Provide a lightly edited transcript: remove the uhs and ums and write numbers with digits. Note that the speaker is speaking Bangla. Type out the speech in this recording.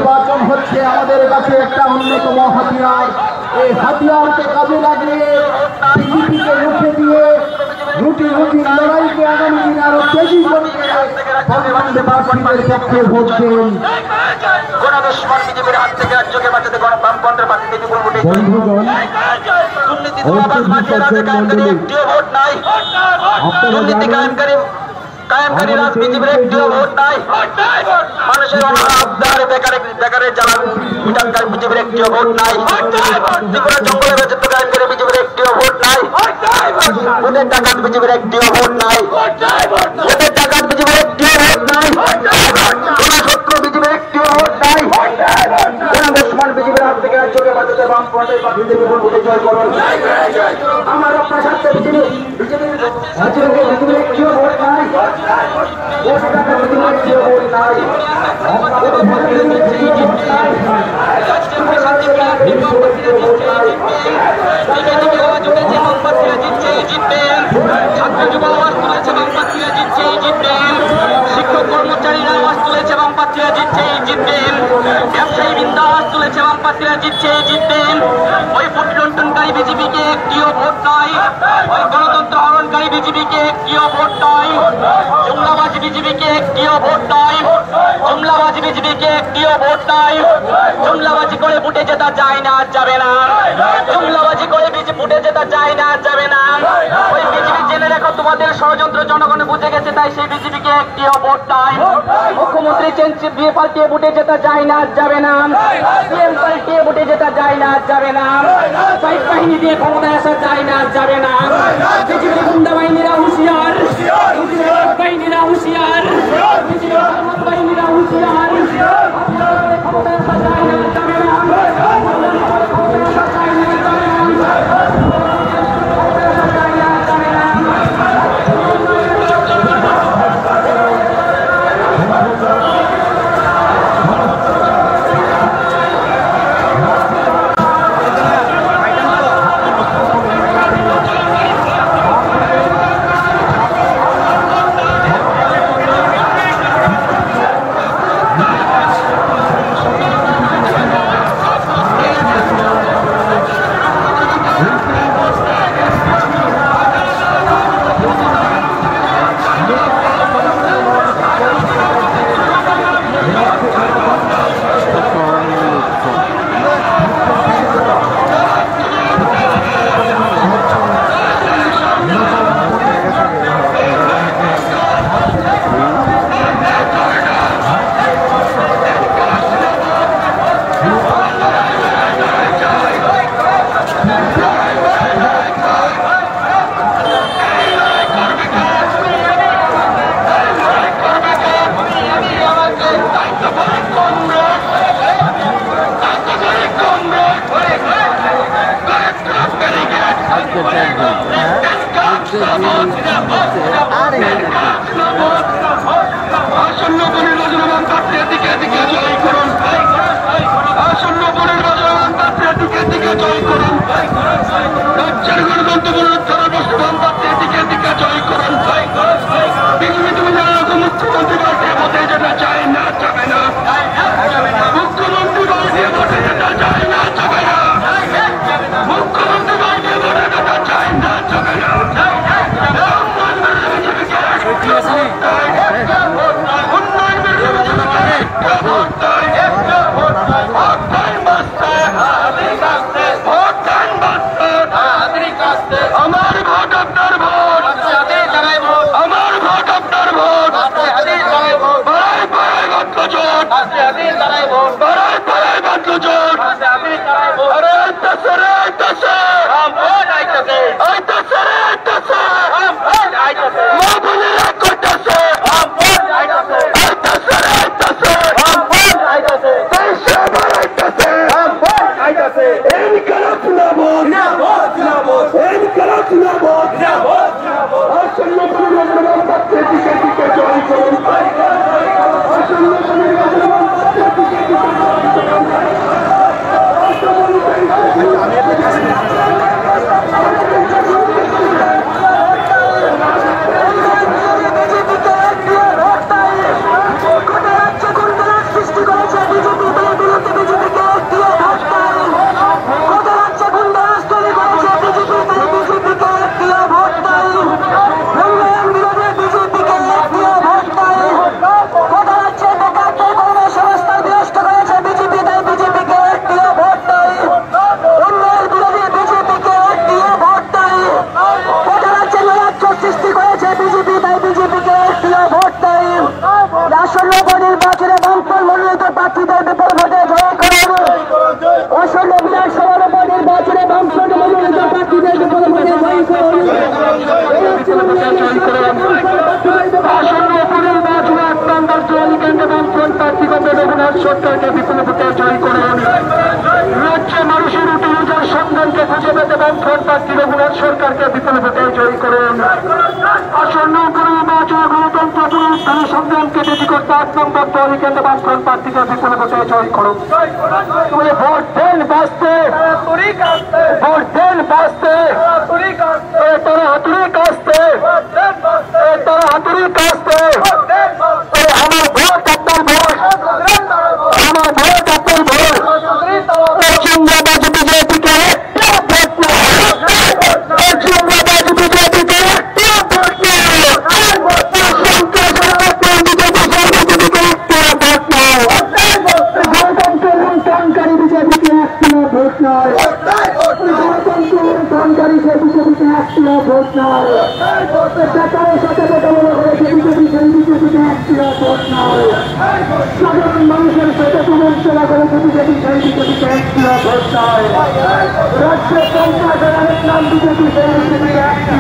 নির্বাচন হচ্ছে আমাদের কাছে একটা অন্যতম হাতিয়ার। এই হাতিয়ারকে কাজে লাগিয়ে বিজেপিকে রুখে দিয়ে রুটি রুটির লড়াইকে আগামী দিনে আরো তেজি করতে বামপন্থীদের পক্ষে ভোট দিন। বন্ধুগণ, কায়েমকারীরা বিজেপির একটিও ভোট নাই। মানুষের অনাবদার বেকারের জ্বালা মিটানকারী বিজেপির একটিও ভোট নাই। ত্রিপুরা জঙ্গলে রাজত্ব কায়েমকারী বিজেপির একটিও ভোট নাই। ভোটের ডাকাত বিজেপির একটিও ভোট নাই। ভোটের ডাকাত বিজেপির একটিও ভোট নাই। শত্রু বিজেপির একটিও ভোট নাই। দুশ্মন বিজেপির হাত থেকে রাজ্যকে বাঁচাতে বামপন্থের প্রার্থীদের ভোটে জয় করুন। আমার আপনার স্বার্থে বিজেপির একটিও ভোট নাই। শিক্ষক কর্মচারীরা আওয়াজ তুলেছে বামপন্থীরা জিতছেই জিতবেন। ব্যবসায়ী বৃন্দা আওয়াজ তুলেছে বামপন্থীরা জিতছেই জিতবেন। ওই ভোট লুণ্ঠনকারী বিজেপিকে একটিও ভোট নাই। ওই গণতন্ত্র হরণকারী বিজেপিকে একটিও ভোট নয়। জুমলাবাজ বিজেপিকে একটিও ভোট নয়। জুমলাবাজ বিজেপিকে একটিও ভোট নয়। জুমলাবাজি করে ভোটে জেতা যায় না, যাবে না। জুমলাবাজি করে ভোটে জেতা যায় না, যাবে না। ওই বিজেপি জেনে রাখো, তোমাদের ষড়যন্ত্র জনগণে বুঝে গেছে, তাই সেই বিজেপিকে একটিও ভোট নয়। মুখ্যমন্ত্রী চেঞ্জ বিয়ে পাল্টিয়ে ভোটে জেতা যায় না, যাবে না। সিএম পাল্টিয়ে ভোটে জেতা যায় না, যাবে না। সাইড বাহিনী দিয়ে ক্ষমতায় আসা যায় না, যাবে না। বিজেপি গুন্ডা বাহিনীরা হুঁশিয়ার, বাহিনীরা হুঁশিয়ার, বাহিনীরা হুঁশিয়ার। ক্ষমতায় আসা যায় না, যাবে না। সরকারকে বিপুল ভোটে জয় করুন। রাজ্যে মানুষের রুটি রোজার সন্ধানকে খুঁজে পেতে বামফ্রন্ট প্রার্থী রঘুনাথ সরকারকে বিপুল ভোটে জয় করুন। আসন্ন নির্বাচন গণতন্ত্র পুনরুদ্ধারের সংগ্রামকে তৈরি করতে 8 নম্বর পরিকেন্দ্রে বামফ্রন্ট প্রার্থীকে বিপুল ভোটে জয় করুন। ভোট দেন বাঁচতে, ভোট দেন বাঁচতে, তারা হাতুড়ি কাঁচতে, তারা হাতুড়ি কাঁচতে। আমার ভোট আপনার ভোট, আমার ভোট আপনার ভোট। চিন্তাবাজ বিজেপিকে ভোট না, চিন্তাবাজ বিজেপিকে ভোট না, গণতন্ত্র লুণ্ঠনকারী বিজেপিকে একটিও ভোট নয়, গণতন্ত্র লুণ্ঠনকারী বিজেপিকে একটিও ভোট নয়, বেকারের সাথে মোকাবিলা করেছে বিজেপি সেই বিজেপিকে একটিও ভোট নয়, সাধারণ মানুষের সাথে বিবেচনা করেছে বিজেপি সেই বিজেপিকে একটিও ভোট নয়, রাজ্যের সন্ত্রাসের নাম বিজেপি সেই বিজেপিকে একটিও